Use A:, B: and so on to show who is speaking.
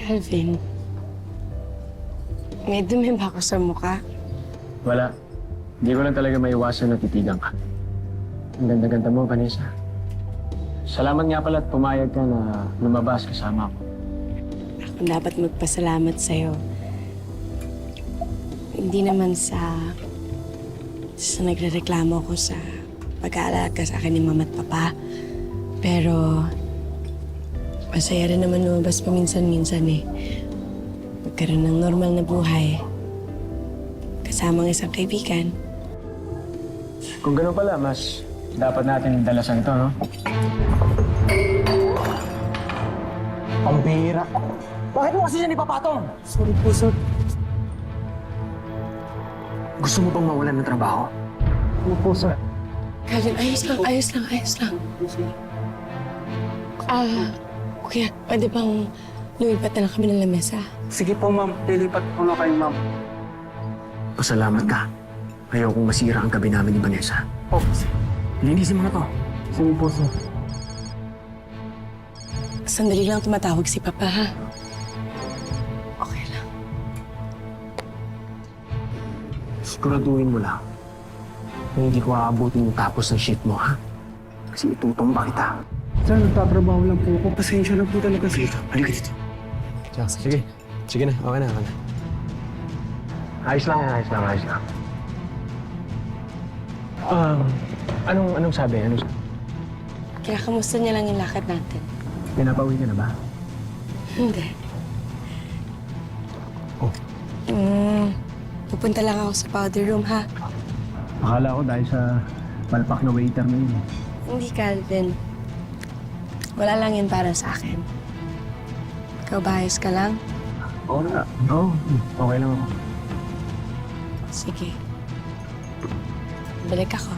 A: Calvin, may dumi ba ako sa mukha?
B: Wala. Hindi ko lang talaga maiwasan na titigan ka. Ang ganda-ganda mo, Vanessa. Salamat nga pala at pumayag ka na lumabas kasama ko.
A: Ako dapat magpasalamat sa'yo. Hindi naman sa nagrereklamo ko sa pag-aalaga sa akin ni Mama at Papa. Pero masaya rin naman lumabas paminsan-minsan eh. Magkaroon ng normal na buhay. Kasama ng isang kaibigan.
B: Kung gano'n pala, mas dapat natin dalasan ito, no?
C: Pambira. Bakit mo kasi siya ipapatong?
B: Sorry po, sir.
C: Gusto mo bang mawalan ng trabaho?
B: Ano po, sir?
A: Calvin, ayos lang. Kuya, pwede bang lumipat na lang kami ng lamesa?
C: Sige po, ma'am. Lilipat po na kayo, ma'am. Pasalamat ka. Ayaw kong masira ang gabi namin ni Vanessa.
B: Oh,
C: Linisin mo na to.
B: sige po, sir.
A: Sandali lang tumatawag si Papa, ha? Okay lang.
C: Siguraduhin mo lang na hindi ko aabutin yung tapos ng shift mo, ha? Kasi itutumba kita.
B: Sir, nagtatrabaho lang po ako.
C: Pasensya na po talaga sa'yo. Halika dito.
B: Sige. Sige na. Okay na. Ayos lang. Anong sabi?
A: Kinakamusta niya lang yung lakad natin.
B: Pinapauwi ka na ba?
A: Hindi.
B: Oh.
A: Pupunta lang ako sa powder room, ha?
B: Akala ko dahil sa palpak na waiter na yun.
A: Hindi, Calvin. Wala lang yun para sa akin. Ikaw ba, ayos ka lang?
B: Oo na. Oo. Okay lang ako.
A: Sige. Balik ako.